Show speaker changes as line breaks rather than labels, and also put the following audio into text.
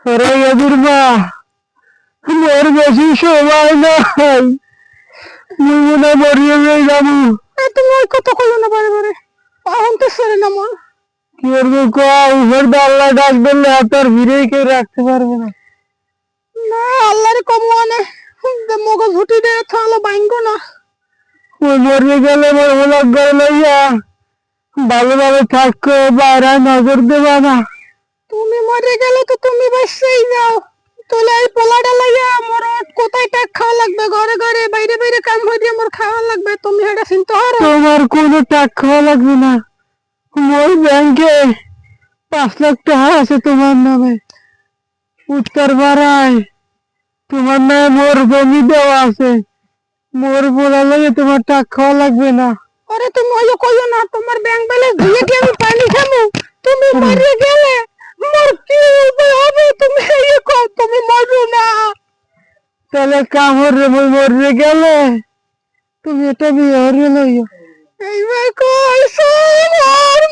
ওরে এদের মা, মোর বেশি সময় নাই, মুই মনে মরিয়ে যাবো।
তুমি ওই কথা কইও না বারে বারে, এখন তো সরে না মন।
কি করবো কও, উপর দিয়ে আল্লাহ ডাক দিলে আপনার ভিড়ে কেউ রাখতে পারবে না।
না আল্লাহরে কম মানে মগজ হুটি দিয়ে তাহলে বাইঙ্গো না।
ওই মরে গেলে মোর হলাক ঘরে লইয়া ভালোভাবে থাকো, বাইরে নজর দেবা না।
তুমি মরে গেলে তো তুমি বাসাই যাও, তোলে এই পোলাটা লাইয়া আমার কোথায় টাক খাওয়া লাগবে, ঘরে ঘরে বাইরে বাইরে কাম হয়ে দিয়ে আমার খাওয়া লাগবে, তুমি এটা চিন্তা করো।
তোমার কোনো টাকা খাওয়া লাগবে না, ওই ব্যাংকে 5 লাখ টাকা আছে তোমার নামে, উত্তর পাড়ায় তোমার নামে মোর জমি দেওয়া আছে, মোর বলা লাগে তোমার টাকা খাওয়া লাগবে না।
আরে তুমি ওই কইও না, তোমার ব্যাংক ব্যালেন্স দিয়ে কি আমি পানি খামু? তুমি মরে গেলে মোর কি উপায় হবে? তুমি এই কও, তুমি মরো না।
তাহলে কামড় মই মরে গেলে তুমি এটা বিয়ে হরে লইও।
এইবার কইছো আর